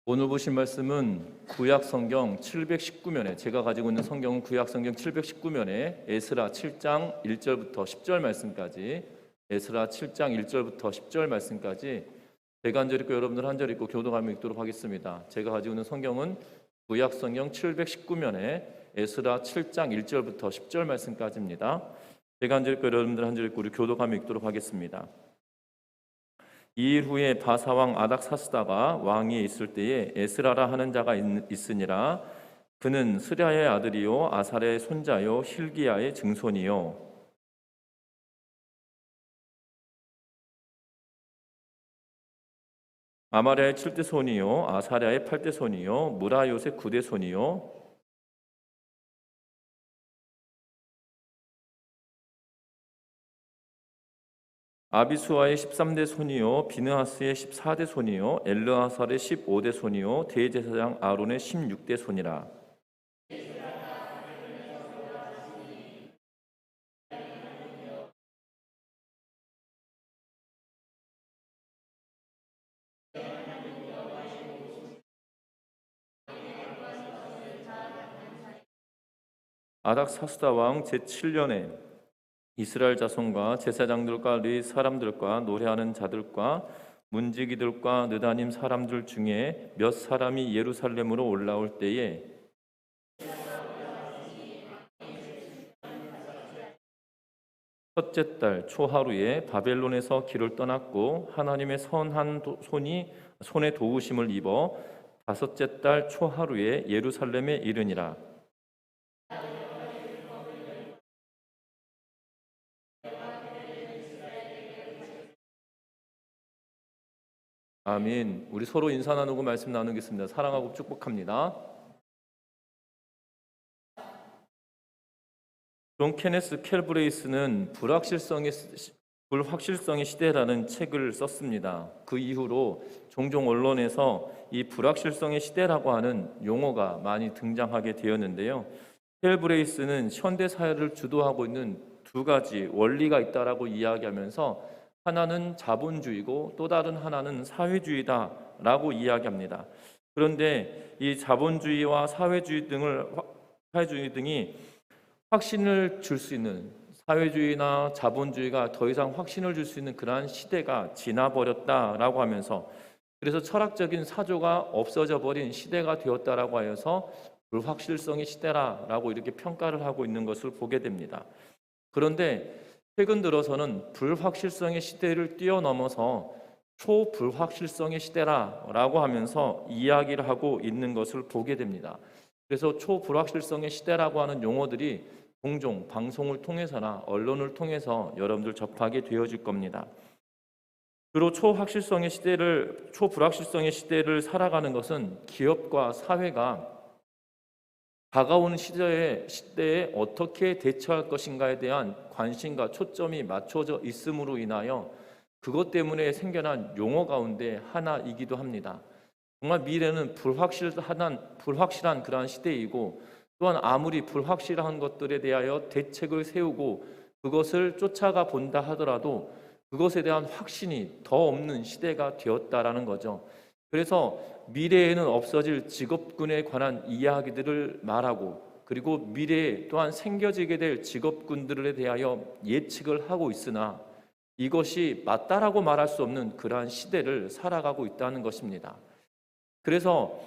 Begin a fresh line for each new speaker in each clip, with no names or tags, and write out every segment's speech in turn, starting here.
오늘 보실 말씀은 구약 성경 719면에 제가 가지고 있는 성경은 구약 성경 719면에 에스라 7장 1절부터 10절 말씀까지 에스라 7장 1절부터 10절 말씀까지 제가 한 절 읽고 여러분들 한 절 읽고 교독하며 읽도록 하겠습니다. 제가 가지고 있는 성경은 구약 성경 719면에 에스라 7장 1절부터 10절 말씀까지입니다. 제가 한 절 읽고 여러분들 한 절 읽고 우리 교독하며 읽도록 하겠습니다. 이 일 후에 바사왕 아닥사스다가 왕위에 있을 때에 에스라라 하는 자가 있으니라. 그는 스랴의 아들이요 아살의 손자요 hil기야의 증손이요 아마랴의 7대 손이요 아사랴의 8대 손이요 무라요의 9대 손이요 아비수아의 13대 손이요 비느하스의 14대 손이요 엘르아살의 15대 손이요 대제사장 아론의 16대 손이라. 아닥사스다 왕 제7년에 이스라엘 자손과 제사장들과 르이 사람들과 노래하는 자들과 문지기들과 느다님 사람들 중에 몇 사람이 예루살렘으로 올라올 때에 첫째 달 초하루에 바벨론에서 길을 떠났고 하나님의 선한 손이 손에 도우심을 입어 다섯째 달 초하루에 예루살렘에 이르니라. 아멘. 우리 서로 인사 나누고 말씀 나누겠습니다. 사랑하고 축복합니다. 존 케네스 켈브레이스는 불확실성의 시대라는 책을 썼습니다. 그 이후로 종종 언론에서 이 불확실성의 시대라고 하는 용어가 많이 등장하게 되었는데요. 켈브레이스는 현대 사회를 주도하고 있는 두 가지 원리가 있다라고 이야기하면서 하나는 자본주의고 또 다른 하나는 사회주의다라고 이야기합니다. 그런데 이 자본주의와 사회주의 등이 확신을 줄 수 있는 사회주의나 자본주의가 더 이상 확신을 줄 수 있는 그러한 시대가 지나버렸다라고 하면서 그래서 철학적인 사조가 없어져 버린 시대가 되었다라고 하여서 불확실성의 시대라고 이렇게 평가를 하고 있는 것을 보게 됩니다. 그런데 최근 들어서는 불확실성의 시대를 뛰어넘어서 초불확실성의 시대라고 하면서 이야기를 하고 있는 것을 보게 됩니다. 그래서 초불확실성의 시대라고 하는 용어들이 종종 방송을 통해서나 언론을 통해서 여러분들 접하게 되어질 겁니다. 주로 초불확실성의 시대를 살아가는 것은 기업과 사회가 다가오는 시대에 어떻게 대처할 것인가에 대한 관심과 초점이 맞춰져 있음으로 인하여 그것 때문에 생겨난 용어 가운데 하나이기도 합니다. 정말 미래는 불확실한 그러한 시대이고 또한 아무리 불확실한 것들에 대하여 대책을 세우고 그것을 쫓아가 본다 하더라도 그것에 대한 확신이 더 없는 시대가 되었다라는 거죠. 그래서 미래에는 없어질 직업군에 관한 이야기들을 말하고 그리고 미래에 또한 생겨지게 될 직업군들에 대하여 예측을 하고 있으나 이것이 맞다라고 말할 수 없는 그러한 시대를 살아가고 있다는 것입니다. 그래서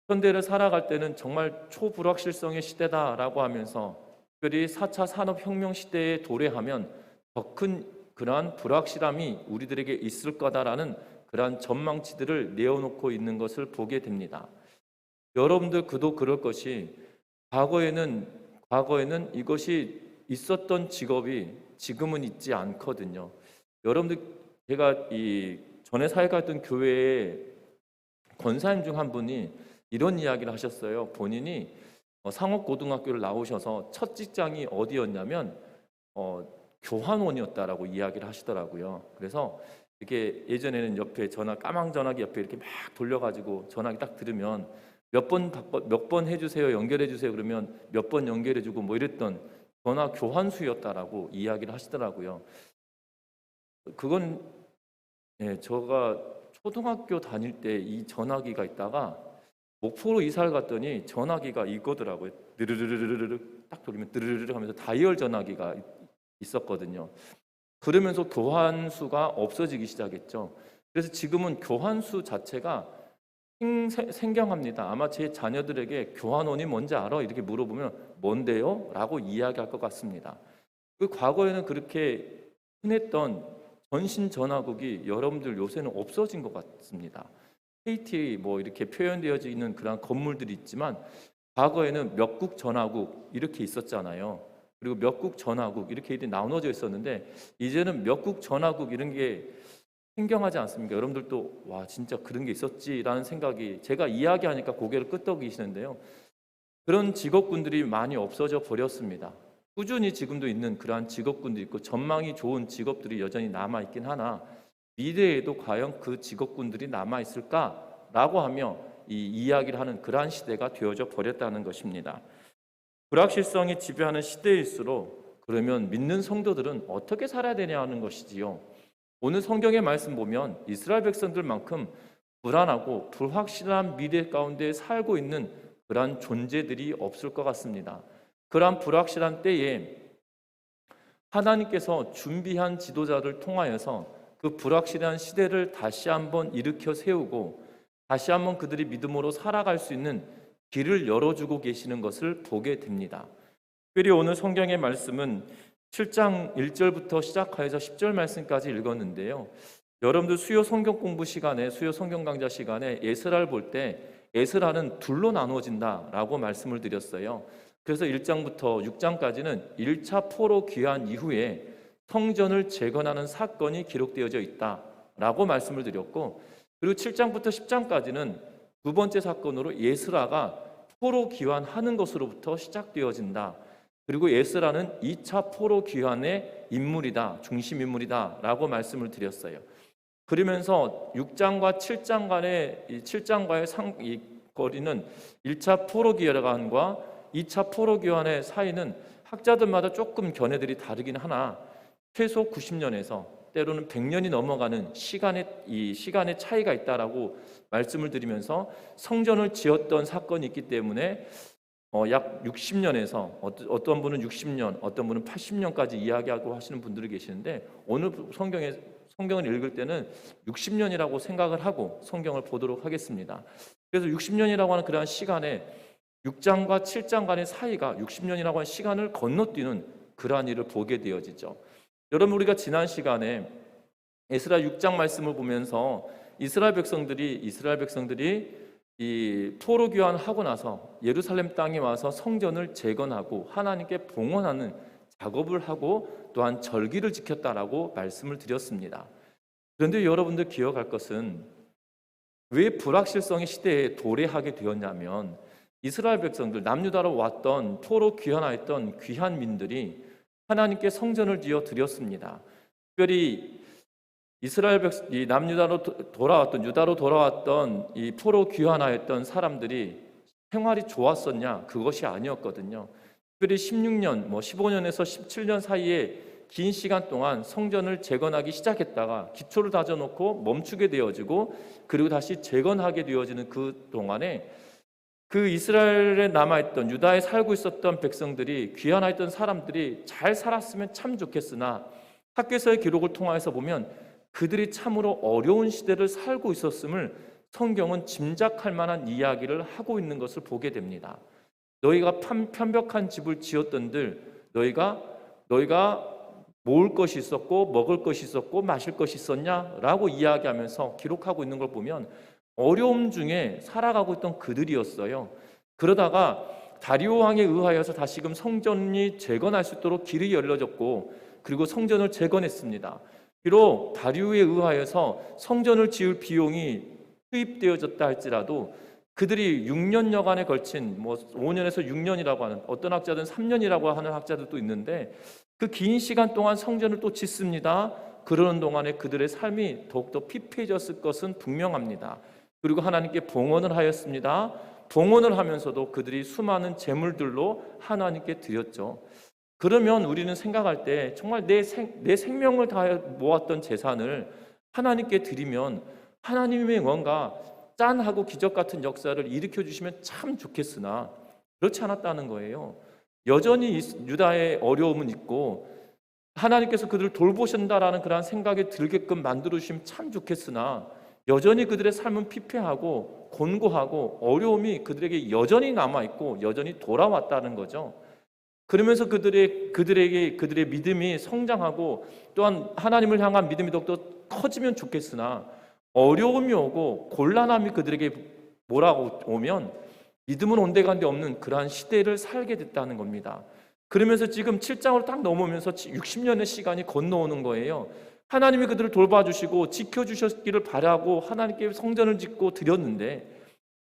현대를 살아갈 때는 정말 초불확실성의 시대다라고 하면서 특별히 4차 산업혁명 시대에 도래하면 더 큰 그러한 불확실함이 우리들에게 있을 거다라는 그러한 전망치들을 내어놓고 있는 것을 보게 됩니다. 여러분들 그도 그럴 것이 과거에는 이것이 있었던 직업이 지금은 있지 않거든요. 여러분들 제가 이 전에 사역했던 교회에 권사님 중 한 분이 이런 이야기를 하셨어요. 본인이 상업고등학교를 나오셔서 첫 직장이 어디였냐면 교환원이었다라고 이야기를 하시더라고요. 그래서 이렇게 예전에는 옆에 까망 전화기 옆에 이렇게 막 돌려가지고 전화기 딱 들으면 몇 번 해주세요, 연결해주세요 그러면 몇 번 연결해주고 뭐 이랬던 전화 교환수였다라고 이야기를 하시더라고요. 그건 제가 초등학교 다닐 때 이 전화기가 있다가 목포로 이사를 갔더니 전화기가 이거더라고요. 느르르르르르 딱 돌리면 느르르르 하면서 다이얼 전화기가 있었거든요. 그러면서 교환수가 없어지기 시작했죠. 그래서 지금은 교환수 자체가 생경합니다. 아마 제 자녀들에게 교환원이 뭔지 알아? 이렇게 물어보면 뭔데요? 라고 이야기할 것 같습니다. 그 과거에는 그렇게 흔했던 전신 전화국이 여러분들 요새는 없어진 것 같습니다. KT 뭐 이렇게 표현되어져 있는 그런 건물들이 있지만 과거에는 몇 국 전화국 이렇게 있었잖아요. 그리고 몇 국 전화국 이렇게 나눠져 있었는데 이제는 몇 국 전화국 이런 게 생경하지 않습니까? 여러분들도 와 진짜 그런 게 있었지라는 생각이 제가 이야기하니까 고개를 끄덕이시는데요. 그런 직업군들이 많이 없어져 버렸습니다. 꾸준히 지금도 있는 그러한 직업군도 있고 전망이 좋은 직업들이 여전히 남아 있긴 하나 미래에도 과연 그 직업군들이 남아 있을까라고 하며 이 이야기를 하는 그러한 시대가 되어져 버렸다는 것입니다. 불확실성이 지배하는 시대일수록 그러면 믿는 성도들은 어떻게 살아야 되냐 하는 것이지요. 오늘 성경의 말씀 보면 이스라엘 백성들만큼 불안하고 불확실한 미래 가운데 살고 있는 그러한 존재들이 없을 것 같습니다. 그러한 불확실한 때에 하나님께서 준비한 지도자를 통하여서 그 불확실한 시대를 다시 한번 일으켜 세우고 다시 한번 그들이 믿음으로 살아갈 수 있는 길을 열어주고 계시는 것을 보게 됩니다. 특별히 오늘 성경의 말씀은 7장 1절부터 시작하여서 10절 말씀까지 읽었는데요. 여러분들 수요 성경 공부 시간에 수요 성경 강좌 시간에 에스라를 볼 때 에스라는 둘로 나누어진다라고 말씀을 드렸어요. 그래서 1장부터 6장까지는 1차 포로 귀환 이후에 성전을 재건하는 사건이 기록되어져 있다라고 말씀을 드렸고 그리고 7장부터 10장까지는 두 번째 사건으로 에스라가 포로 귀환하는 것으로부터 시작되어진다. 그리고 에스라는 2차 포로 귀환의 인물이다. 중심 인물이다. 라고 말씀을 드렸어요. 그러면서 6장과 7장 간의 7장과의 이 거리는 1차 포로 귀환과 2차 포로 귀환의 사이는 학자들마다 조금 견해들이 다르긴 하나 최소 90년에서 때로는 100년이 넘어가는 시간의 차이가 있다라고 말씀을 드리면서 성전을 지었던 사건이 있기 때문에 약 60년에서 어떤 분은 60년, 어떤 분은 80년까지 이야기하고 하시는 분들이 계시는데 오늘 성경을 읽을 때는 60년이라고 생각을 하고 성경을 보도록 하겠습니다. 그래서 60년이라고 하는 그러한 시간에 6장과 7장 간의 사이가 60년이라고 하는 시간을 건너뛰는 그러한 일을 보게 되어지죠. 여러분 우리가 지난 시간에 에스라 6장 말씀을 보면서 이스라엘 백성들이 이 포로 귀환하고 나서 예루살렘 땅에 와서 성전을 재건하고 하나님께 봉헌하는 작업을 하고 또한 절기를 지켰다라고 말씀을 드렸습니다. 그런데 여러분들 기억할 것은 왜 불확실성의 시대에 도래하게 되었냐면 이스라엘 백성들 남유다로 왔던 포로 귀환하였던 귀환민들이 하나님께 성전을 지어 드렸습니다. 특별히 이스라엘 이 남유다로 돌아왔던 유다로 돌아왔던 이 포로 귀환하였던 사람들이 생활이 좋았었냐? 그것이 아니었거든요. 특별히 16년, 15년에서 17년 사이에 긴 시간 동안 성전을 재건하기 시작했다가 기초를 다져놓고 멈추게 되어지고 그리고 다시 재건하게 되어지는 그 동안에 그 이스라엘에 남아있던 유다에 살고 있었던 백성들이 귀환하였던 사람들이 잘 살았으면 참 좋겠으나 학교에서의 기록을 통해서 보면 그들이 참으로 어려운 시대를 살고 있었음을 성경은 짐작할 만한 이야기를 하고 있는 것을 보게 됩니다. 너희가 편벽한 집을 지었던들 너희가 모을 것이 있었고 먹을 것이 있었고 마실 것이 있었냐라고 이야기하면서 기록하고 있는 걸 보면 어려움 중에 살아가고 있던 그들이었어요. 그러다가 다리오 왕에 의하여서 다시금 성전이 재건할 수 있도록 길이 열려졌고 그리고 성전을 재건했습니다. 비록 다리오에 의하여서 성전을 지을 비용이 투입되어졌다 할지라도 그들이 6년여간에 걸친 5년에서 6년이라고 하는 어떤 학자들은 3년이라고 하는 학자들도 있는데 그 긴 시간 동안 성전을 또 짓습니다. 그러는 동안에 그들의 삶이 더욱더 피폐해졌을 것은 분명합니다. 그리고 하나님께 봉헌을 하였습니다. 봉헌을 하면서도 그들이 수많은 재물들로 하나님께 드렸죠. 그러면 우리는 생각할 때 정말 내 생명을 다해 모았던 재산을 하나님께 드리면 하나님의 뭔가 짠하고 기적 같은 역사를 일으켜 주시면 참 좋겠으나 그렇지 않았다는 거예요. 여전히 유다의 어려움은 있고 하나님께서 그들을 돌보신다라는 그런 생각이 들게끔 만들어 주시면 참 좋겠으나 여전히 그들의 삶은 피폐하고 곤고하고 어려움이 그들에게 여전히 남아있고 여전히 돌아왔다는 거죠. 그러면서 그들의 믿음이 성장하고 또한 하나님을 향한 믿음이 더욱더 커지면 좋겠으나 어려움이 오고 곤란함이 그들에게 몰아오면 믿음은 온데간데 없는 그러한 시대를 살게 됐다는 겁니다. 그러면서 지금 7장으로 딱 넘어오면서 60년의 시간이 건너오는 거예요. 하나님이 그들을 돌봐주시고 지켜주셨기를 바라고 하나님께 성전을 짓고 드렸는데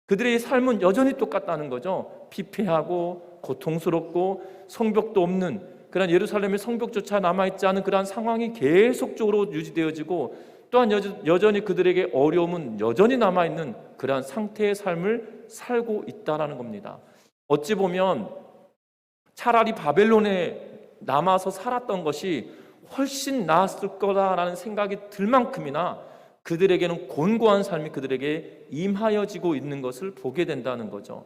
그들의 삶은 여전히 똑같다는 거죠. 피폐하고 고통스럽고 성벽도 없는 그런 예루살렘의 성벽조차 남아있지 않은 그러한 상황이 계속적으로 유지되어지고 또한 여전히 그들에게 어려움은 여전히 남아있는 그러한 상태의 삶을 살고 있다는 겁니다. 어찌 보면 차라리 바벨론에 남아서 살았던 것이 훨씬 나았을 거다라는 생각이 들 만큼이나 그들에게는 곤고한 삶이 그들에게 임하여지고 있는 것을 보게 된다는 거죠.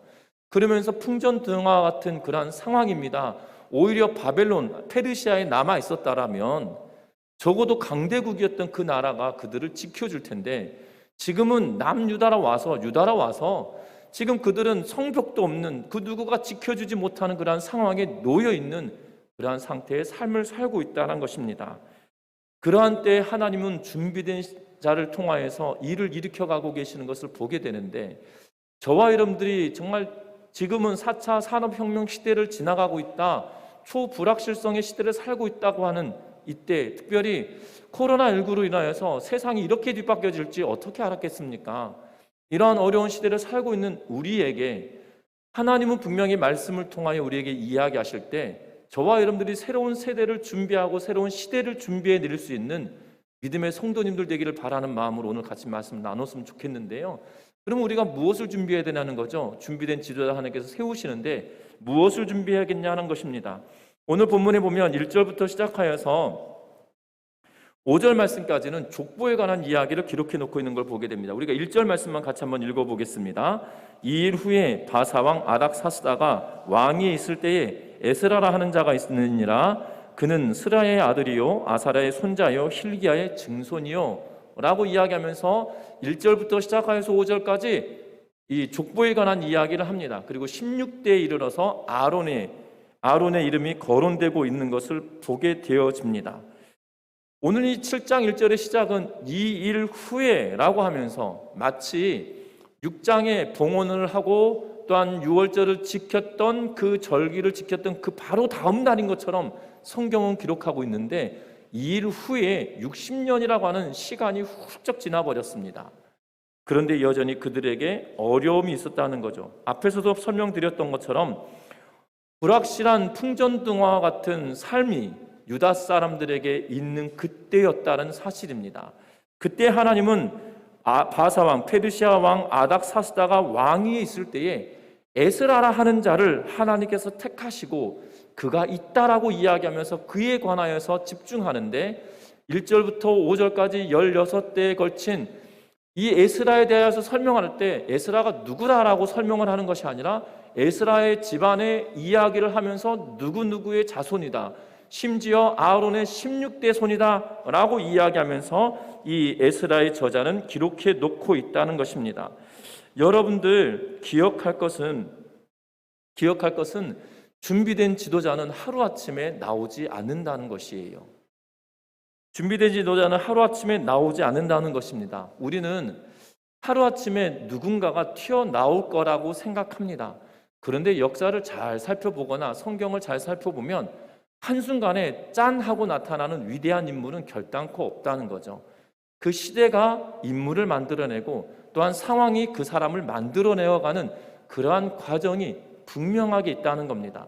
그러면서 풍전등화 같은 그러한 상황입니다. 오히려 바벨론, 페르시아에 남아 있었다라면 적어도 강대국이었던 그 나라가 그들을 지켜줄 텐데 지금은 남유다라 와서 지금 그들은 성벽도 없는 그 누구가 지켜주지 못하는 그러한 상황에 놓여 있는 그러한 상태의 삶을 살고 있다는 것입니다. 그러한 때에 하나님은 준비된 자를 통하여서 일을 일으켜가고 계시는 것을 보게 되는데 저와 여러분들이 정말 지금은 4차 산업혁명 시대를 지나가고 있다, 초불확실성의 시대를 살고 있다고 하는 이때 특별히 코로나19로 인하여서 세상이 이렇게 뒤바뀌어질지 어떻게 알았겠습니까? 이러한 어려운 시대를 살고 있는 우리에게 하나님은 분명히 말씀을 통하여 우리에게 이야기하실 때 저와 여러분들이 새로운 세대를 준비하고 새로운 시대를 준비해 드릴 수 있는 믿음의 성도님들 되기를 바라는 마음으로 오늘 같이 말씀을 나눴으면 좋겠는데요. 그럼 우리가 무엇을 준비해야 되냐는 거죠. 준비된 지도자 하나님께서 세우시는데 무엇을 준비해야겠냐는 것입니다. 오늘 본문에 보면 1절부터 시작하여서 5절 말씀까지는 족보에 관한 이야기를 기록해 놓고 있는 걸 보게 됩니다. 우리가 1절 말씀만 같이 한번 읽어보겠습니다. 2일 후에 바사왕 아닥사스다가 왕이 있을 때에 에스라라 하는 자가 있느니라. 그는 스라의 아들이요 아사라의 손자요 hil기야의 증손이요 라고 이야기하면서 1절부터 시작하여서 5절까지 이 족보에 관한 이야기를 합니다. 그리고 16대에 이르러서 아론의 이름이 거론되고 있는 것을 보게 되어집니다. 오늘 이 7장 1절의 시작은 이 일 후에 라고 하면서 마치 6장에 봉헌을 하고 또한 6월절을 지켰던 그 절기를 지켰던 그 바로 다음 날인 것처럼 성경은 기록하고 있는데 이 일 후에 60년이라고 하는 시간이 훌쩍 지나버렸습니다. 그런데 여전히 그들에게 어려움이 있었다는 거죠. 앞에서도 설명드렸던 것처럼 불확실한 풍전등화와 같은 삶이 유다 사람들에게 있는 그때였다는 사실입니다. 그때 하나님은 바사왕, 페르시아 왕 아닥사스다가 왕위에 있을 때에 에스라라 하는 자를 하나님께서 택하시고 그가 있다라고 이야기하면서 그에 관하여서 집중하는데 1절부터 5절까지 16대에 걸친 이 에스라에 대해서 설명할 때 에스라가 누구다라고 설명을 하는 것이 아니라 에스라의 집안의 이야기를 하면서 누구누구의 자손이다, 심지어 아론의 16대 손이다 라고 이야기하면서 이 에스라의 저자는 기록해 놓고 있다는 것입니다. 여러분들 기억할 것은 준비된 지도자는 하루아침에 나오지 않는다는 것이에요. 준비된 지도자는 하루아침에 나오지 않는다는 것입니다. 우리는 하루아침에 누군가가 튀어나올 거라고 생각합니다. 그런데 역사를 잘 살펴보거나 성경을 잘 살펴보면 한순간에 짠 하고 나타나는 위대한 인물은 결단코 없다는 거죠. 그 시대가 인물을 만들어내고 또한 상황이 그 사람을 만들어내어가는 그러한 과정이 분명하게 있다는 겁니다.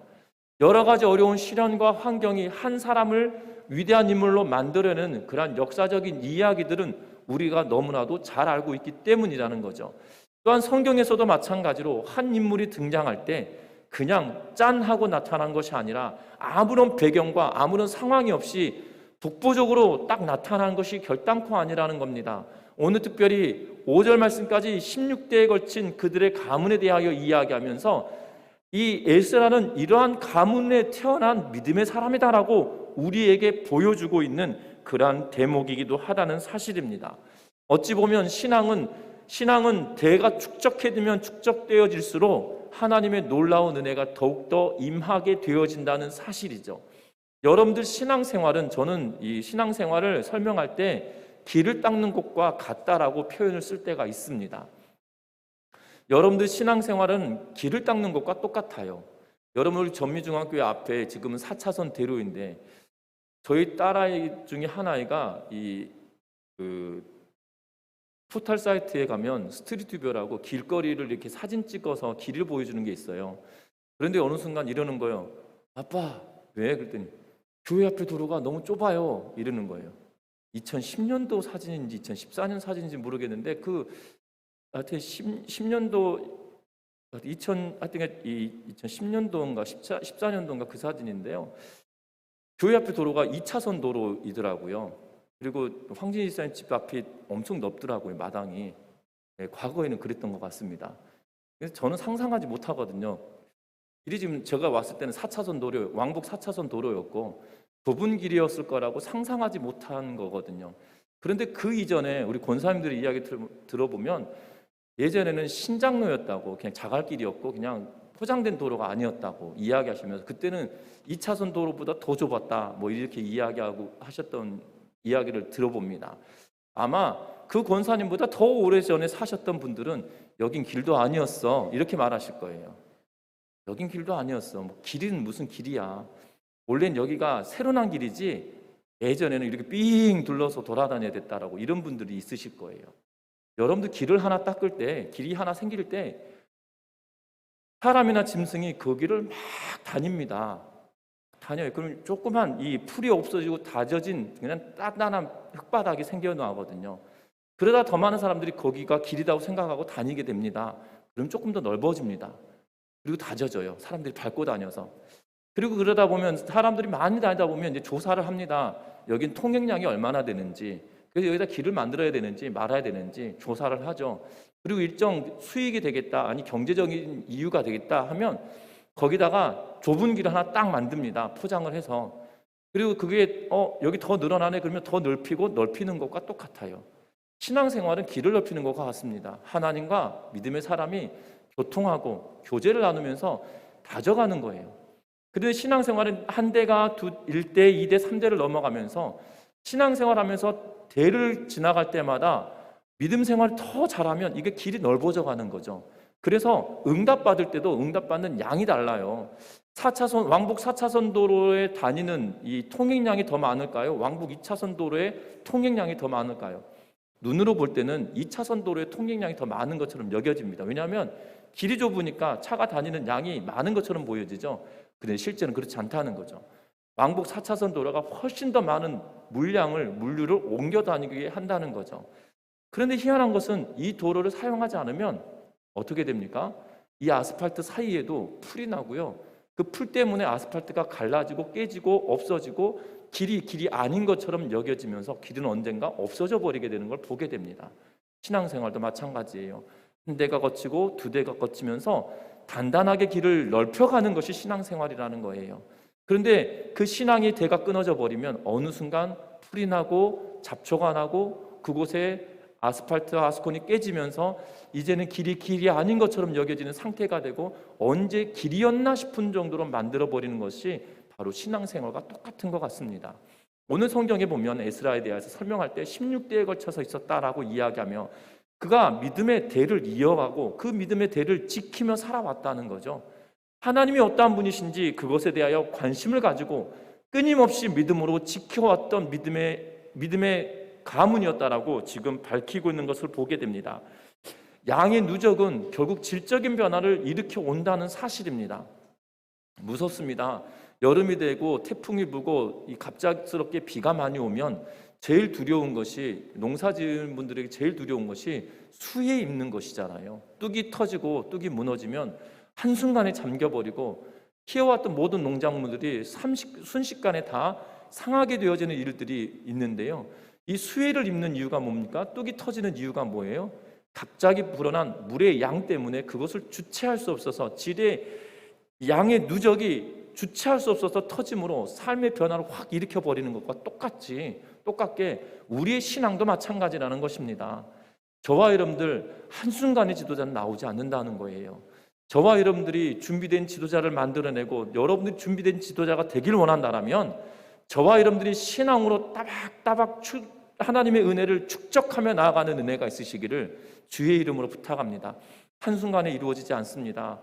여러 가지 어려운 시련과 환경이 한 사람을 위대한 인물로 만들어내는 그러한 역사적인 이야기들은 우리가 너무나도 잘 알고 있기 때문이라는 거죠. 또한 성경에서도 마찬가지로 한 인물이 등장할 때 그냥 짠 하고 나타난 것이 아니라 아무런 배경과 아무런 상황이 없이 독보적으로 딱 나타난 것이 결단코 아니라는 겁니다. 오늘 특별히 5절 말씀까지 16대에 걸친 그들의 가문에 대하여 이야기하면서 이 에스라는 이러한 가문에 태어난 믿음의 사람이다라고 우리에게 보여주고 있는 그러한 대목이기도 하다는 사실입니다. 어찌 보면 신앙은 대가 축적해두면 축적되어질수록 하나님의 놀라운 은혜가 더욱더 임하게 되어진다는 사실이죠. 여러분들 신앙생활은, 저는 이 신앙생활을 설명할 때 길을 닦는 것과 같다라고 표현을 쓸 때가 있습니다. 여러분들 신앙생활은 길을 닦는 것과 똑같아요. 여러분 전미중학교 앞에 지금은 4차선 대로인데 저희 딸아이 중에 하나이가 포털 사이트에 가면 스트리트뷰라고 길거리를 이렇게 사진 찍어서 길을 보여주는 게 있어요. 그런데 어느 순간 이러는 거예요. 아빠, 왜? 그랬더니 교회 앞에 도로가 너무 좁아요. 이러는 거예요. 2010년도 사진인지 2014년 사진인지 모르겠는데 하여튼 10년도 2010년도인가 14년도인가 그 사진인데요. 교회 앞에 도로가 2차선 도로이더라고요. 그리고 황진희 집사님 집 앞이 엄청 넓더라고요, 마당이. 네, 과거에는 그랬던 것 같습니다. 그래서 저는 상상하지 못하거든요. 길이 지금 제가 왔을 때는 4차선 도로, 왕복 4차선 도로였고 좁은 길이었을 거라고 상상하지 못한 거거든요. 그런데 그 이전에 우리 권사님들의 이야기 들어보면 예전에는 신장로였다고, 그냥 자갈길이었고 그냥 포장된 도로가 아니었다고 이야기하시면서 그때는 2차선 도로보다 더 좁았다 뭐 이렇게 이야기하고 하셨던 이야기를 들어봅니다. 아마 그 권사님보다 더 오래전에 사셨던 분들은 여긴 길도 아니었어 이렇게 말하실 거예요. 여긴 길도 아니었어. 뭐 길은 무슨 길이야. 원래는 여기가 새로 난 길이지 예전에는 이렇게 삥 둘러서 돌아다녀야 됐다라고 이런 분들이 있으실 거예요. 여러분들 길을 하나 닦을 때, 길이 하나 생길 때 사람이나 짐승이 그 길을 막 다닙니다. 다녀요. 그럼 조그만 이 풀이 없어지고 다져진 그냥 단단한 흙바닥이 생겨나거든요. 그러다 더 많은 사람들이 거기가 길이라고 생각하고 다니게 됩니다. 그럼 조금 더 넓어집니다. 그리고 다져져요. 사람들이 밟고 다녀서. 그리고 그러다 보면 사람들이 많이 다니다 보면 이제 조사를 합니다. 여긴 통행량이 얼마나 되는지, 그래서 여기다 길을 만들어야 되는지 말아야 되는지 조사를 하죠. 그리고 일정 수익이 되겠다, 아니 경제적인 이유가 되겠다 하면 거기다가 좁은 길을 하나 딱 만듭니다. 포장을 해서. 그리고 그게 여기 더 늘어나네 그러면 더 넓히고 넓히는 것과 똑같아요. 신앙생활은 길을 넓히는 것과 같습니다. 하나님과 믿음의 사람이 교통하고 교제를 나누면서 다져가는 거예요. 그런데 신앙생활은 한 대가 1대, 2대, 3대를 넘어가면서 신앙생활하면서 대를 지나갈 때마다 믿음 생활을 더 잘하면 이게 길이 넓어져 가는 거죠. 그래서 응답받을 때도 응답받는 양이 달라요. 4차선, 왕복 4차선 도로에 다니는 이 통행량이 더 많을까요? 왕복 2차선 도로에 통행량이 더 많을까요? 눈으로 볼 때는 2차선 도로의 통행량이 더 많은 것처럼 여겨집니다. 왜냐하면 길이 좁으니까 차가 다니는 양이 많은 것처럼 보여지죠. 그런데 실제는 그렇지 않다는 거죠. 왕복 4차선 도로가 훨씬 더 많은 물류를 옮겨 다니게 한다는 거죠. 그런데 희한한 것은 이 도로를 사용하지 않으면 어떻게 됩니까? 이 아스팔트 사이에도 풀이 나고요. 그 풀 때문에 아스팔트가 갈라지고 깨지고 없어지고 길이 아닌 것처럼 여겨지면서 길은 언젠가 없어져 버리게 되는 걸 보게 됩니다. 신앙생활도 마찬가지예요. 한 대가 거치고 두 대가 거치면서 단단하게 길을 넓혀가는 것이 신앙생활이라는 거예요. 그런데 그 신앙이 대가 끊어져 버리면 어느 순간 풀이 나고 잡초가 나고 그곳에 아스팔트와 아스콘이 깨지면서 이제는 길이 아닌 것처럼 여겨지는 상태가 되고 언제 길이었나 싶은 정도로 만들어버리는 것이 바로 신앙생활과 똑같은 것 같습니다. 오늘 성경에 보면 에스라에 대해서 설명할 때 16대에 걸쳐서 있었다라고 이야기하며 그가 믿음의 대를 이어가고 그 믿음의 대를 지키며 살아왔다는 거죠. 하나님이 어떠한 분이신지 그것에 대하여 관심을 가지고 끊임없이 믿음으로 지켜왔던 믿음의 가문이었다라고 지금 밝히고 있는 것을 보게 됩니다. 양의 누적은 결국 질적인 변화를 일으켜 온다는 사실입니다. 무섭습니다. 여름이 되고 태풍이 불고 갑작스럽게 비가 많이 오면 제일 두려운 것이, 농사 지은 분들에게 제일 두려운 것이 수해 입는 것이잖아요. 뚝이 터지고 뚝이 무너지면 한순간에 잠겨버리고 키워왔던 모든 농작물들이 순식간에 다 상하게 되어지는 일들이 있는데요. 이 수해를 입는 이유가 뭡니까? 뚝이 터지는 이유가 뭐예요? 갑자기 불어난 물의 양 때문에 그것을 주체할 수 없어서 질의 양의 누적이 주체할 수 없어서 터짐으로 삶의 변화를 확 일으켜버리는 것과 똑같게 우리의 신앙도 마찬가지라는 것입니다. 저와 여러분들 한순간의 지도자는 나오지 않는다는 거예요. 저와 여러분들이 준비된 지도자를 만들어내고 여러분들이 준비된 지도자가 되길 원한다면 저와 여러분들이 신앙으로 따박따박 하나님의 은혜를 축적하며 나아가는 은혜가 있으시기를 주의 이름으로 부탁합니다. 한순간에 이루어지지 않습니다.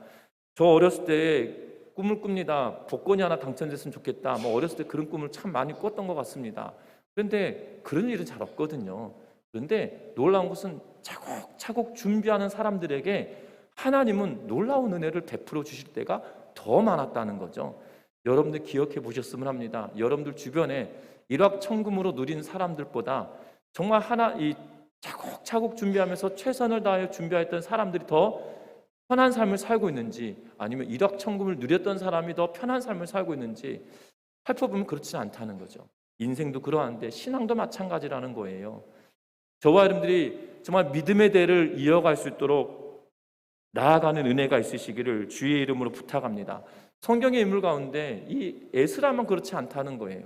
저 어렸을 때 꿈을 꿉니다. 복권이 하나 당첨됐으면 좋겠다. 어렸을 때 그런 꿈을 참 많이 꿨던 것 같습니다. 그런데 그런 일은 잘 없거든요. 그런데 놀라운 것은 차곡차곡 준비하는 사람들에게 하나님은 놀라운 은혜를 베풀어 주실 때가 더 많았다는 거죠. 여러분들 기억해 보셨으면 합니다. 여러분들 주변에 일확천금으로 누린 사람들보다 정말 차곡차곡 준비하면서 최선을 다하여 준비했던 사람들이 더 편한 삶을 살고 있는지, 아니면 일확천금을 누렸던 사람이 더 편한 삶을 살고 있는지 살펴보면 그렇지 않다는 거죠. 인생도 그러한데 신앙도 마찬가지라는 거예요. 저와 여러분들이 정말 믿음의 대를 이어갈 수 있도록 나아가는 은혜가 있으시기를 주의 이름으로 부탁합니다. 성경의 인물 가운데 이 에스라만 그렇지 않다는 거예요.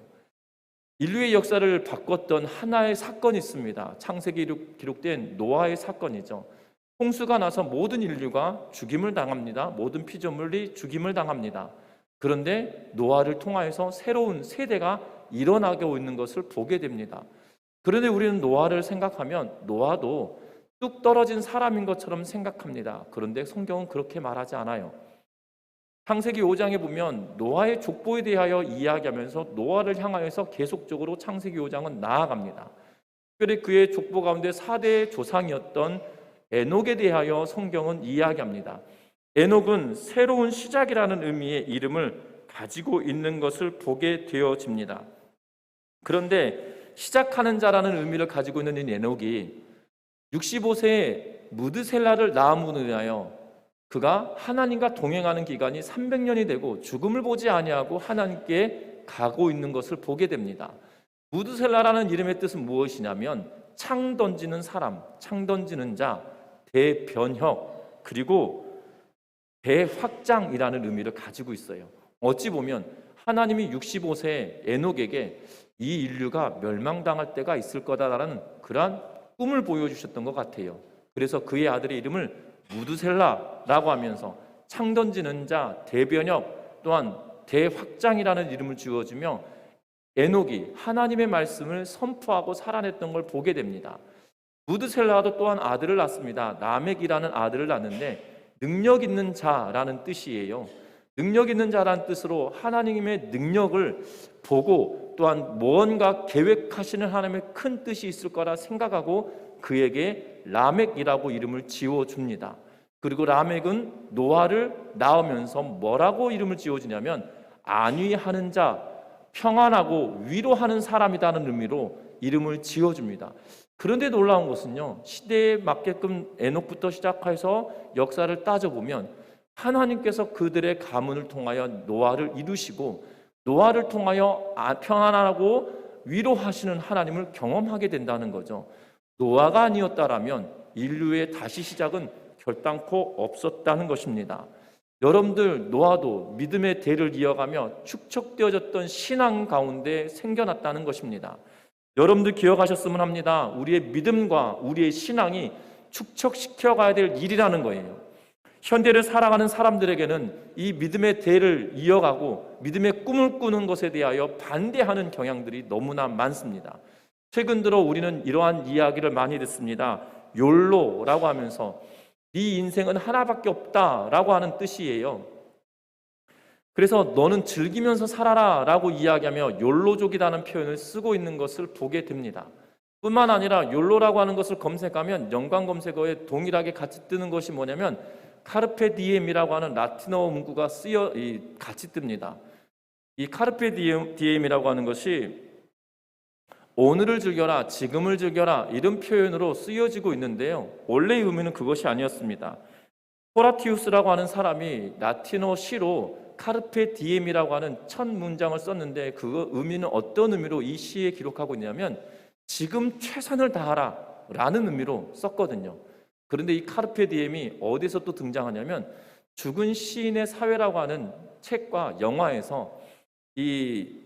인류의 역사를 바꿨던 하나의 사건이 있습니다. 창세기 기록된 노아의 사건이죠. 홍수가 나서 모든 인류가 죽임을 당합니다. 모든 피조물이 죽임을 당합니다. 그런데 노아를 통하여서 새로운 세대가 일어나고 있는 것을 보게 됩니다. 그런데 우리는 노아를 생각하면 노아도 뚝 떨어진 사람인 것처럼 생각합니다. 그런데 성경은 그렇게 말하지 않아요. 창세기 5장에 보면 노아의 족보에 대하여 이야기하면서 노아를 향하여서 계속적으로 창세기 5장은 나아갑니다. 특별히 그의 족보 가운데 4대의 조상이었던 에녹에 대하여 성경은 이야기합니다. 에녹은 새로운 시작이라는 의미의 이름을 가지고 있는 것을 보게 되어집니다. 그런데 시작하는 자라는 의미를 가지고 있는 이 에녹이 65세에 무드셀라를 낳음으로 인하여 그가 하나님과 동행하는 기간이 300년이 되고 죽음을 보지 아니하고 하나님께 가고 있는 것을 보게 됩니다. 무드셀라라는 이름의 뜻은 무엇이냐면 창 던지는 사람, 창 던지는 자, 대변혁, 그리고 대확장이라는 의미를 가지고 있어요. 어찌 보면 하나님이 65세의 에녹에게 이 인류가 멸망당할 때가 있을 거다라는 그러한 꿈을 보여주셨던 것 같아요. 그래서 그의 아들의 이름을 무드셀라라고 하면서 창 던지는 자, 대변혁, 또한 대확장이라는 이름을 지어주며 에녹이 하나님의 말씀을 선포하고 살아냈던 걸 보게 됩니다. 무드셀라도 또한 아들을 낳습니다. 라멕이라는 아들을 낳는데 능력 있는 자라는 뜻이에요. 능력 있는 자라는 뜻으로 하나님의 능력을 보고 또한 무언가 계획하시는 하나님의 큰 뜻이 있을 거라 생각하고 그에게 라멕이라고 이름을 지어줍니다. 그리고 라멕은 노아를 낳으면서 뭐라고 이름을 지어주냐면 안위하는 자, 평안하고 위로하는 사람이라는 의미로 이름을 지어줍니다. 그런데 놀라운 것은요, 시대에 맞게끔 에녹부터 시작해서 역사를 따져보면 하나님께서 그들의 가문을 통하여 노아를 이루시고 노아를 통하여 평안하고 위로하시는 하나님을 경험하게 된다는 거죠. 노아가 아니었다라면 인류의 다시 시작은 결단코 없었다는 것입니다. 여러분들 노아도 믿음의 대를 이어가며 축적되어졌던 신앙 가운데 생겨났다는 것입니다. 여러분들 기억하셨으면 합니다. 우리의 믿음과 우리의 신앙이 축적시켜 가야 될 일이라는 거예요. 현대를 살아가는 사람들에게는 이 믿음의 대를 이어가고 믿음의 꿈을 꾸는 것에 대하여 반대하는 경향들이 너무나 많습니다. 최근 들어 우리는 이러한 이야기를 많이 듣습니다. 욜로라고 하면서 네 인생은 하나밖에 없다라고 하는 뜻이에요. 그래서 너는 즐기면서 살아라 라고 이야기하며 욜로족이라는 표현을 쓰고 있는 것을 보게 됩니다. 뿐만 아니라 욜로라고 하는 것을 검색하면 연관 검색어에 동일하게 같이 뜨는 것이 뭐냐면 카르페 디엠이라고 하는 라틴어 문구가 같이 뜹니다. 이 카르페 디엠이라고 하는 것이 오늘을 즐겨라, 지금을 즐겨라 이런 표현으로 쓰여지고 있는데요. 원래의 의미는 그것이 아니었습니다. 호라티우스라고 하는 사람이 라틴어 시로 카르페 디엠이라고 하는 첫 문장을 썼는데 그 의미는 어떤 의미로 이 시에 기록하고 있냐면 지금 최선을 다하라 라는 의미로 썼거든요. 그런데 이 카르페 디엠이 어디서 또 등장하냐면 죽은 시인의 사회라고 하는 책과 영화에서 이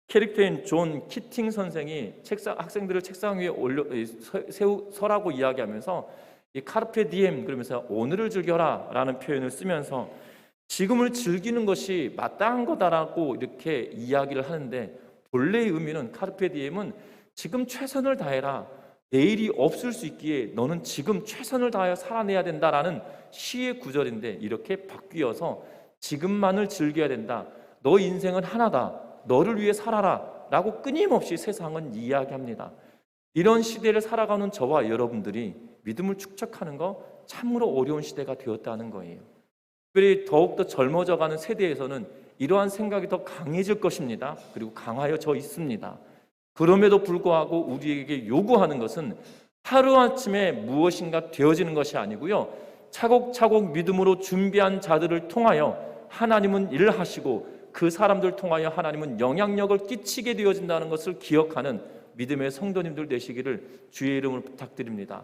캐릭터인 존 키팅 선생이 학생들을 책상 위에 서라고 이야기하면서 이 카르페 디엠 그러면서 오늘을 즐겨라 라는 표현을 쓰면서 지금을 즐기는 것이 마땅한 거다라고 이렇게 이야기를 하는데, 본래의 의미는 카르페 디엠은 지금 최선을 다해라, 내일이 없을 수 있기에 너는 지금 최선을 다하여 살아내야 된다라는 시의 구절인데 이렇게 바뀌어서 지금만을 즐겨야 된다, 너 인생은 하나다, 너를 위해 살아라 라고 끊임없이 세상은 이야기합니다. 이런 시대를 살아가는 저와 여러분들이 믿음을 축적하는 거 참으로 어려운 시대가 되었다는 거예요. 특별히 더욱더 젊어져가는 세대에서는 이러한 생각이 더 강해질 것입니다. 그리고 강하여져 있습니다. 그럼에도 불구하고 우리에게 요구하는 것은 하루아침에 무엇인가 되어지는 것이 아니고요, 차곡차곡 믿음으로 준비한 자들을 통하여 하나님은 일을 하시고 그 사람들 통하여 하나님은 영향력을 끼치게 되어진다는 것을 기억하는 믿음의 성도님들 되시기를 주의 이름으로 부탁드립니다.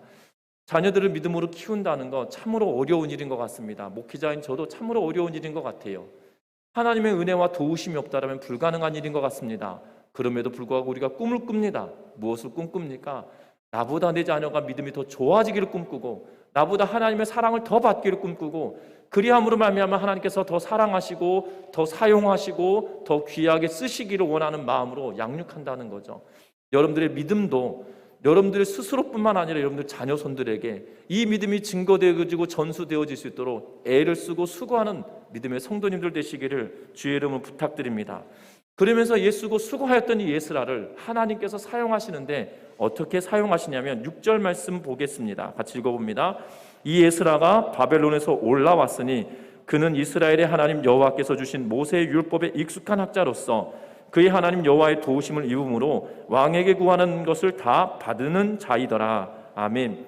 자녀들을 믿음으로 키운다는 거 참으로 어려운 일인 것 같습니다. 목회자인 저도 참으로 어려운 일인 것 같아요. 하나님의 은혜와 도우심이 없다면 불가능한 일인 것 같습니다. 그럼에도 불구하고 우리가 꿈을 꿉니다. 무엇을 꿈꿉니까? 나보다 내 자녀가 믿음이 더 좋아지기를 꿈꾸고, 나보다 하나님의 사랑을 더 받기를 꿈꾸고, 그리함으로 말미암아 하나님께서 더 사랑하시고 더 사용하시고 더 귀하게 쓰시기를 원하는 마음으로 양육한다는 거죠. 여러분들의 믿음도 여러분들 스스로뿐만 아니라 여러분들 자녀손들에게 이 믿음이 증거되어지고 전수되어질 수 있도록 애를 쓰고 수고하는 믿음의 성도님들 되시기를 주의 이름으로 부탁드립니다. 그러면서 애쓰고 수고하였던 이 에스라를 하나님께서 사용하시는데 어떻게 사용하시냐면 6절 말씀 보겠습니다. 같이 읽어봅니다. 이 에스라가 바벨론에서 올라왔으니 그는 이스라엘의 하나님 여호와께서 주신 모세의 율법에 익숙한 학자로서 그의 하나님 여호와의 도우심을 입음으로 왕에게 구하는 것을 다 받는 자이더라. 아멘.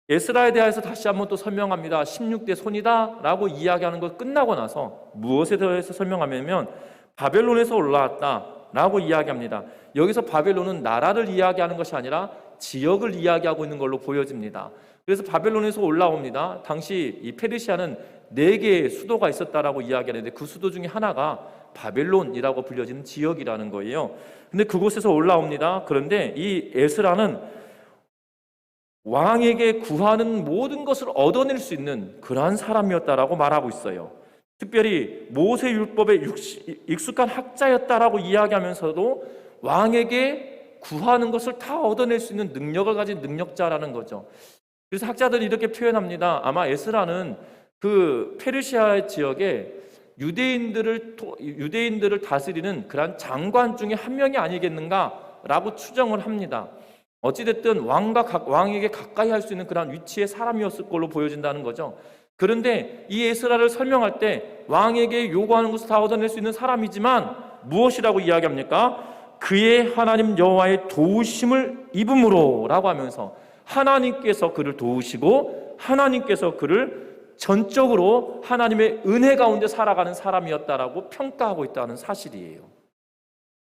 에스라에 대해서 다시 한번 또 설명합니다. 16대 손이다 라고 이야기하는 것 끝나고 나서 무엇에 대해서 설명하냐면 바벨론에서 올라왔다 라고 이야기합니다. 여기서 바벨론은 나라를 이야기하는 것이 아니라 지역을 이야기하고 있는 걸로 보여집니다. 그래서 바벨론에서 올라옵니다. 당시 이 페르시아는 4개의 수도가 있었다라고 이야기하는데 그 수도 중에 하나가 바벨론이라고 불려지는 지역이라는 거예요. 근데 그곳에서 올라옵니다. 그런데 이 에스라는 왕에게 구하는 모든 것을 얻어낼 수 있는 그러한 사람이었다라고 말하고 있어요. 특별히 모세 율법에 익숙한 학자였다라고 이야기하면서도 왕에게 구하는 것을 다 얻어낼 수 있는 능력을 가진 능력자라는 거죠. 그래서 학자들이 이렇게 표현합니다. 아마 에스라는 그 페르시아 지역에 유대인들을 다스리는 그런 장관 중에 한 명이 아니겠는가라고 추정을 합니다. 어찌됐든 왕에게 가까이 할 수 있는 그런 위치의 사람이었을 걸로 보여진다는 거죠. 그런데 이 에스라를 설명할 때 왕에게 요구하는 것을 다 얻어낼 수 있는 사람이지만 무엇이라고 이야기합니까? 그의 하나님 여호와의 도우심을 입음으로 라고 하면서 하나님께서 그를 도우시고 하나님께서 그를 전적으로 하나님의 은혜 가운데 살아가는 사람이었다라고 평가하고 있다는 사실이에요.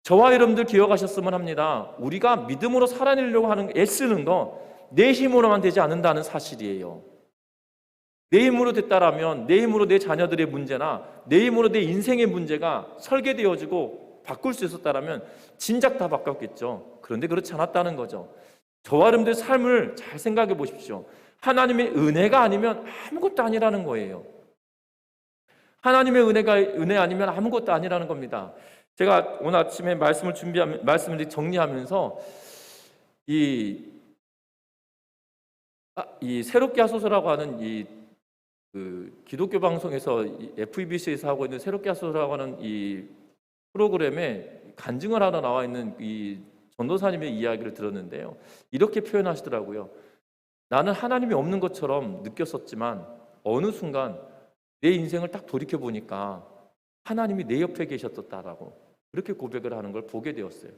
저와 여러분들 기억하셨으면 합니다. 우리가 믿음으로 살아내려고 하는 애쓰는 거 내 힘으로만 되지 않는다는 사실이에요. 내 힘으로 됐다라면 내 힘으로 내 자녀들의 문제나 내 힘으로 내 인생의 문제가 설계되어지고 바꿀 수 있었다라면 진작 다 바꿨겠죠. 그런데 그렇지 않았다는 거죠. 저와 여러분들의 삶을 잘 생각해 보십시오. 하나님의 은혜가 아니면 아무것도 아니라는 거예요. 하나님의 은혜 아니면 아무것도 아니라는 겁니다. 제가 오늘 아침에 말씀을 정리하면서 이 새롭게 하소서라고 하는 그 기독교 방송에서 FEBC에서 하고 있는 새롭게 하소서라고 하는 이 프로그램에 간증을 하러 나와 있는 이 전도사님의 이야기를 들었는데요. 이렇게 표현하시더라고요. 나는 하나님이 없는 것처럼 느꼈었지만 어느 순간 내 인생을 딱 돌이켜 보니까 하나님이 내 옆에 계셨다라고 그렇게 고백을 하는 걸 보게 되었어요.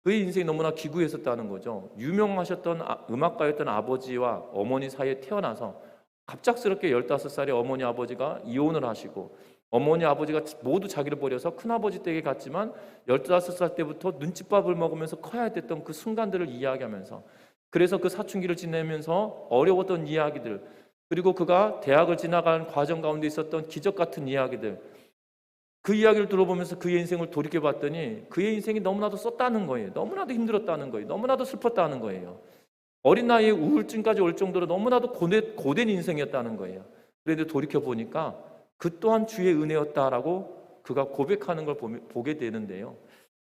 그의 인생이 너무나 기구했었다는 거죠. 유명하셨던 음악가였던 아버지와 어머니 사이에 태어나서 갑작스럽게 15살의 어머니 아버지가 이혼을 하시고 어머니 아버지가 모두 자기를 버려서 큰아버지 댁에 갔지만 15살 때부터 눈칫밥을 먹으면서 커야 됐던 그 순간들을 이야기하면서, 그래서 그 사춘기를 지내면서 어려웠던 이야기들, 그리고 그가 대학을 지나가는 과정 가운데 있었던 기적 같은 이야기들, 그 이야기를 들어보면서 그의 인생을 돌이켜봤더니 그의 인생이 너무나도 썼다는 거예요. 너무나도 힘들었다는 거예요. 너무나도 슬펐다는 거예요. 어린 나이에 우울증까지 올 정도로 너무나도 고된 인생이었다는 거예요. 그런데 돌이켜보니까 그 또한 주의 은혜였다라고 그가 고백하는 걸 보게 되는데요.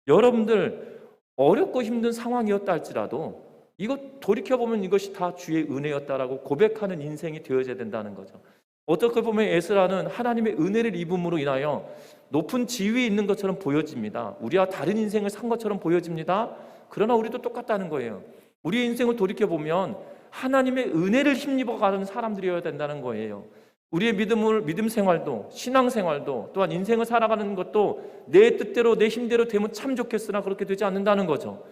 여러분들, 어렵고 힘든 상황이었다 할지라도 이거 돌이켜보면 이것이 다 주의 은혜였다라고 고백하는 인생이 되어져야 된다는 거죠. 어떻게 보면 에스라는 하나님의 은혜를 입음으로 인하여 높은 지위에 있는 것처럼 보여집니다. 우리와 다른 인생을 산 것처럼 보여집니다. 그러나 우리도 똑같다는 거예요. 우리의 인생을 돌이켜보면 하나님의 은혜를 힘입어가는 사람들이어야 된다는 거예요. 우리의 믿음 생활도, 신앙 생활도, 또한 인생을 살아가는 것도 내 뜻대로 내 힘대로 되면 참 좋겠으나 그렇게 되지 않는다는 거죠.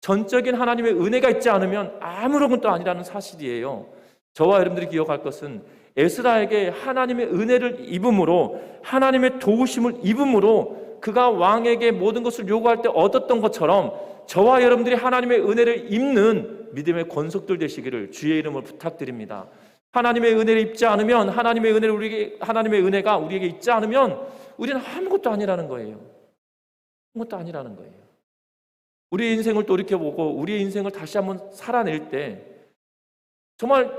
전적인 하나님의 은혜가 있지 않으면 아무런 것도 아니라는 사실이에요. 저와 여러분들이 기억할 것은 에스라에게 하나님의 은혜를 입음으로, 하나님의 도우심을 입음으로 그가 왕에게 모든 것을 요구할 때 얻었던 것처럼 저와 여러분들이 하나님의 은혜를 입는 믿음의 권속들 되시기를 주의 이름으로 부탁드립니다. 하나님의 은혜를 입지 않으면, 하나님의 은혜가 우리에게 있지 않으면 우리는 아무것도 아니라는 거예요. 아무것도 아니라는 거예요. 우리의 인생을 돌이켜보고 우리의 인생을 다시 한번 살아낼 때 정말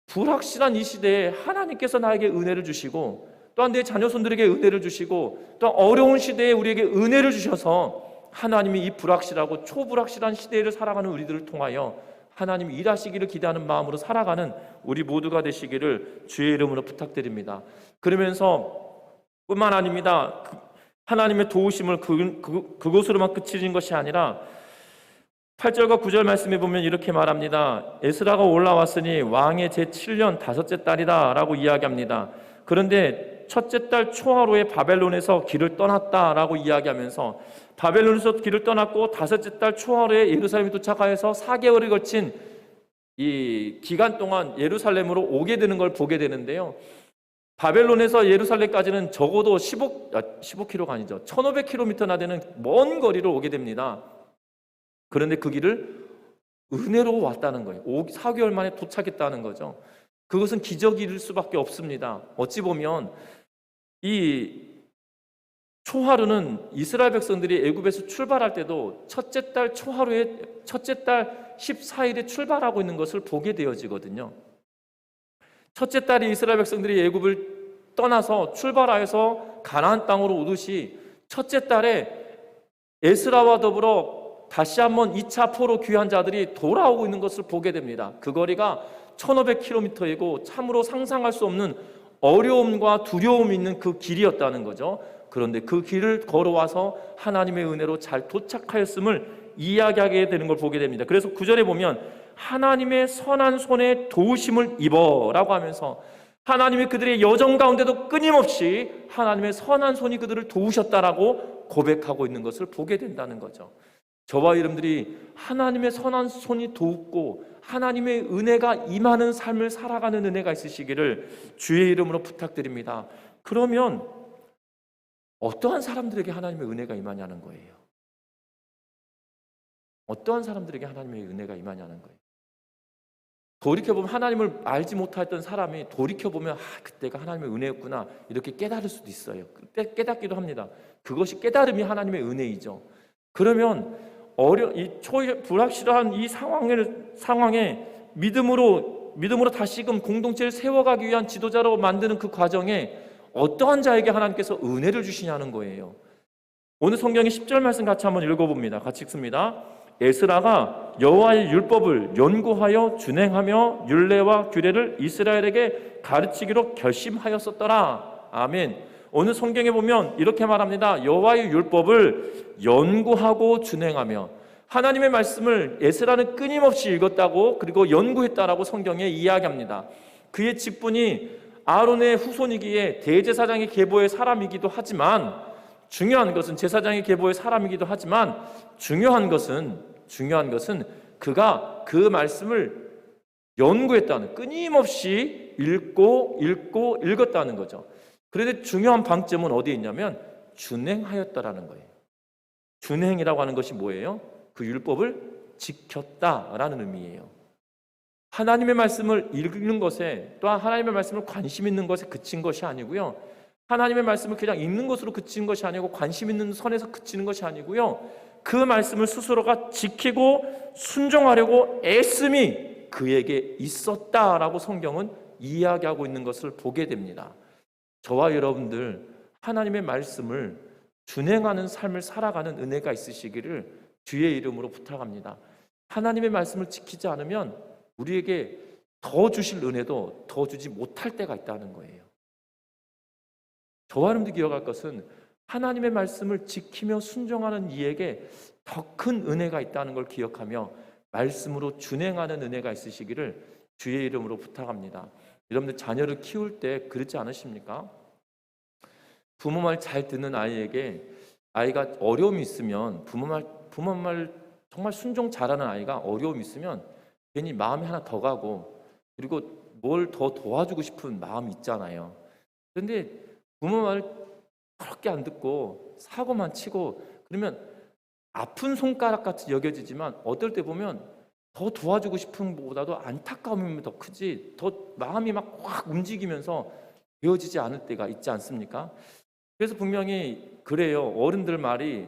불확실한 이 시대에 하나님께서 나에게 은혜를 주시고, 또한 내 자녀손들에게 은혜를 주시고, 또한 어려운 시대에 우리에게 은혜를 주셔서 하나님이 이 불확실하고 초불확실한 시대를 살아가는 우리들을 통하여 하나님이 일하시기를 기대하는 마음으로 살아가는 우리 모두가 되시기를 주의 이름으로 부탁드립니다. 그러면서 뿐만 아닙니다. 하나님의 도우심을 그곳으로만 그치는 것이 아니라 8절과 9절 말씀에 보면 이렇게 말합니다. 에스라가 올라왔으니 왕의 제7년 5째 달이다 라고 이야기합니다. 그런데 첫째 달 초하루에 바벨론에서 길을 떠났다라고 이야기하면서, 바벨론에서 길을 떠났고 5째 달 초하루에 예루살렘에 도착하여서 4개월에 걸친 이 기간 동안 예루살렘으로 오게 되는 걸 보게 되는데요. 바벨론에서 예루살렘까지는 적어도 15km가 아니죠. 1500km나 되는 먼 거리를 오게 됩니다. 그런데 그 길을 은혜로 왔다는 거예요. 4개월 만에 도착했다는 거죠. 그것은 기적일 수밖에 없습니다. 어찌 보면 이 초하루는 이스라엘 백성들이 애굽에서 출발할 때도 첫째 달 초하루에 첫째 달 14일에 출발하고 있는 것을 보게 되어지거든요. 첫째 달이 이스라엘 백성들이 애굽을 떠나서 출발하여서 가나안 땅으로 오듯이 첫째 달에 에스라와 더불어 다시 한번 2차 포로 귀한 자들이 돌아오고 있는 것을 보게 됩니다. 그 거리가 1500km이고 참으로 상상할 수 없는 어려움과 두려움이 있는 그 길이었다는 거죠. 그런데 그 길을 걸어와서 하나님의 은혜로 잘 도착하였음을 이야기하게 되는 걸 보게 됩니다. 그래서 9절에 보면 하나님의 선한 손에 도우심을 입어라고 하면서 하나님이 그들의 여정 가운데도 끊임없이 하나님의 선한 손이 그들을 도우셨다라고 고백하고 있는 것을 보게 된다는 거죠. 저와 여러분들이 하나님의 선한 손이 돕고 하나님의 은혜가 임하는 삶을 살아가는 은혜가 있으시기를 주의 이름으로 부탁드립니다. 그러면 어떠한 사람들에게 하나님의 은혜가 임하냐는 거예요. 어떠한 사람들에게 하나님의 은혜가 임하냐는 거예요. 돌이켜보면 하나님을 알지 못했던 사람이 돌이켜보면 그때가 하나님의 은혜였구나 이렇게 깨달을 수도 있어요. 그때 깨닫기도 합니다. 그것이 깨달음이 하나님의 은혜이죠. 그러면 불확실한 이 상황에 믿음으로 다시금 공동체를 세워가기 위한 지도자로 만드는 그 과정에 어떠한 자에게 하나님께서 은혜를 주시냐는 거예요. 오늘 성경의 10절 말씀 같이 한번 읽어봅니다. 같이 읽습니다. 에스라가 여호와의 율법을 연구하여 준행하며 율례와 규례를 이스라엘에게 가르치기로 결심하였었더라. 아멘. 오늘 성경에 보면 이렇게 말합니다. 여호와의 율법을 연구하고 준행하며, 하나님의 말씀을 에스라는 끊임없이 읽었다고 그리고 연구했다라고 성경에 이야기합니다. 그의 직분이 아론의 후손이기에 대제사장의 계보의 사람이기도 하지만, 중요한 것은 제사장의 계보의 사람이기도 하지만 중요한 것은 그가 그 말씀을 연구했다는, 끊임없이 읽었다는 거죠. 그런데 중요한 방점은 어디에 있냐면 준행하였다라는 거예요. 준행이라고 하는 것이 뭐예요? 그 율법을 지켰다라는 의미예요. 하나님의 말씀을 읽는 것에, 또한 하나님의 말씀을 관심 있는 것에 그친 것이 아니고요, 하나님의 말씀을 그냥 읽는 것으로 그치는 것이 아니고 관심 있는 선에서 그치는 것이 아니고요, 그 말씀을 스스로가 지키고 순종하려고 애씀이 그에게 있었다라고 성경은 이야기하고 있는 것을 보게 됩니다. 저와 여러분들 하나님의 말씀을 준행하는 삶을 살아가는 은혜가 있으시기를 주의 이름으로 부탁합니다. 하나님의 말씀을 지키지 않으면 우리에게 더 주실 은혜도 더 주지 못할 때가 있다는 거예요. 저와 여러분들이 기억할 것은 하나님의 말씀을 지키며 순종하는 이에게 더 큰 은혜가 있다는 걸 기억하며 말씀으로 준행하는 은혜가 있으시기를 주의 이름으로 부탁합니다. 여러분들 자녀를 키울 때 그렇지 않으십니까? 부모 말 잘 듣는 아이에게, 아이가 어려움이 있으면 부모 말 정말 순종 잘하는 아이가 어려움이 있으면 괜히 마음이 하나 더 가고, 그리고 뭘 더 도와주고 싶은 마음이 있잖아요. 그런데 부모 말 그렇게 안 듣고 사고만 치고 그러면 아픈 손가락 같이 여겨지지만 어떨 때 보면 더 도와주고 싶은 것보다도 안타까움이 더 크지, 더 마음이 막 확 움직이면서 되어지지 않을 때가 있지 않습니까? 그래서 분명히 그래요. 어른들 말이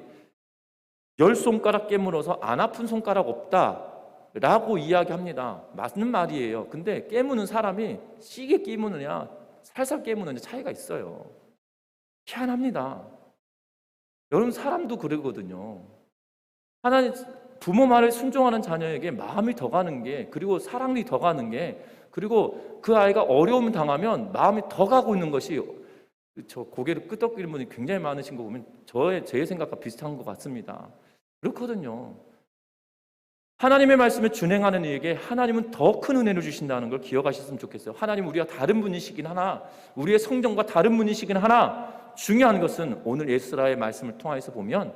10손가락 깨물어서 안 아픈 손가락 없다 라고 이야기합니다. 맞는 말이에요. 근데 깨무는 사람이 시게 깨무느냐 살살 깨무느냐 차이가 있어요. 희한합니다. 여러분, 사람도 그러거든요. 하나님, 부모 말을 순종하는 자녀에게 마음이 더 가는 게, 그리고 사랑이 더 가는 게, 그리고 그 아이가 어려움 당하면 마음이 더 가고 있는 것이, 저 고개를 끄덕이는 분이 굉장히 많으신 거 보면 제 생각과 비슷한 것 같습니다. 그렇거든요. 하나님의 말씀에 준행하는 이에게 하나님은 더 큰 은혜를 주신다는 걸 기억하셨으면 좋겠어요. 하나님, 우리가 다른 분이시긴 하나, 우리의 성정과 다른 분이시긴 하나, 중요한 것은 오늘 에스라의 말씀을 통해서 보면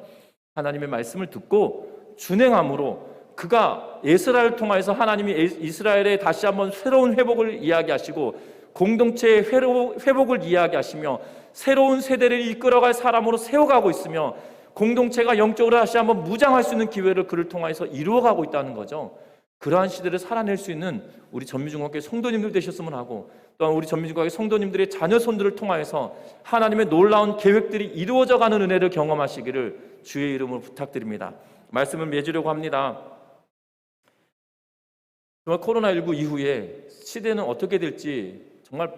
하나님의 말씀을 듣고 준행함으로, 그가 에스라를 통해서 하나님이 이스라엘에 다시 한번 새로운 회복을 이야기하시고 공동체의 회복을 이야기하시며 새로운 세대를 이끌어갈 사람으로 세워가고 있으며 공동체가 영적으로 다시 한번 무장할 수 있는 기회를 그를 통해서 이루어가고 있다는 거죠. 그러한 시대를 살아낼 수 있는 우리 전미중학교 성도님들 되셨으면 하고, 또한 우리 전미중학교 성도님들의 자녀 손들을 통하여서 하나님의 놀라운 계획들이 이루어져가는 은혜를 경험하시기를 주의 이름으로 부탁드립니다. 말씀을 맺으려고 합니다. 정말 코로나19 이후에 시대는 어떻게 될지 정말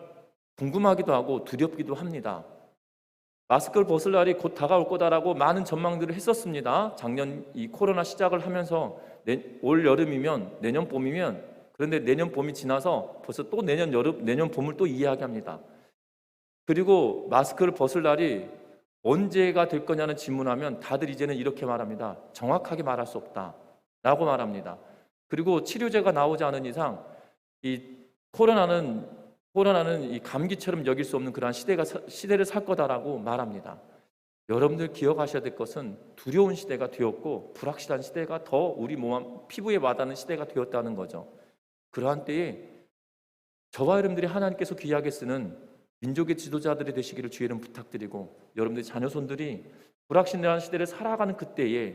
궁금하기도 하고 두렵기도 합니다. 마스크를 벗을 날이 곧 다가올 거다라고 많은 전망들을 했었습니다. 작년 이 코로나 시작을 하면서 올 여름이면 내년 봄이면, 그런데 내년 봄이 지나서 벌써 또 내년 여름, 내년 봄을 또 이야기합니다. 그리고 마스크를 벗을 날이 언제가 될 거냐는 질문하면 다들 이제는 이렇게 말합니다. 정확하게 말할 수 없다라고 말합니다. 그리고 치료제가 나오지 않은 이상 이 코로나는 이 감기처럼 여길 수 없는 그러한 시대를 살 거다라고 말합니다. 여러분들 기억하셔야 될 것은 두려운 시대가 되었고 불확실한 시대가 더 우리 피부에 와닿는 시대가 되었다는 거죠. 그러한 때에 저와 여러분들이 하나님께서 귀하게 쓰는 민족의 지도자들이 되시기를 주의 이름 부탁드리고, 여러분들의 자녀손들이 불확실한 시대를 살아가는 그때에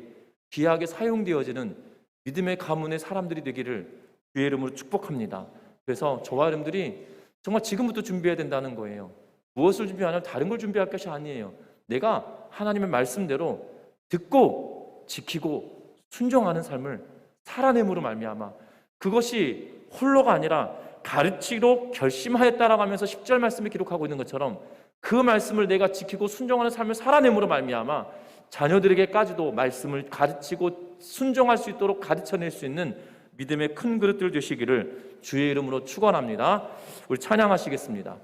귀하게 사용되어지는 믿음의 가문의 사람들이 되기를 주의 이름으로 축복합니다. 그래서 저와 여러분들이 정말 지금부터 준비해야 된다는 거예요. 무엇을 준비하냐면 다른 걸 준비할 것이 아니에요. 내가 하나님의 말씀대로 듣고 지키고 순종하는 삶을 살아냄으로 말미암아, 그것이 홀로가 아니라 가르치기로 결심하였다라고 하면서 10절 말씀을 기록하고 있는 것처럼 그 말씀을 내가 지키고 순종하는 삶을 살아냄으로 말미암아 자녀들에게까지도 말씀을 가르치고 순종할 수 있도록 가르쳐낼 수 있는 믿음의 큰 그릇들 되시기를 주의 이름으로 축원합니다. 우리 찬양하시겠습니다.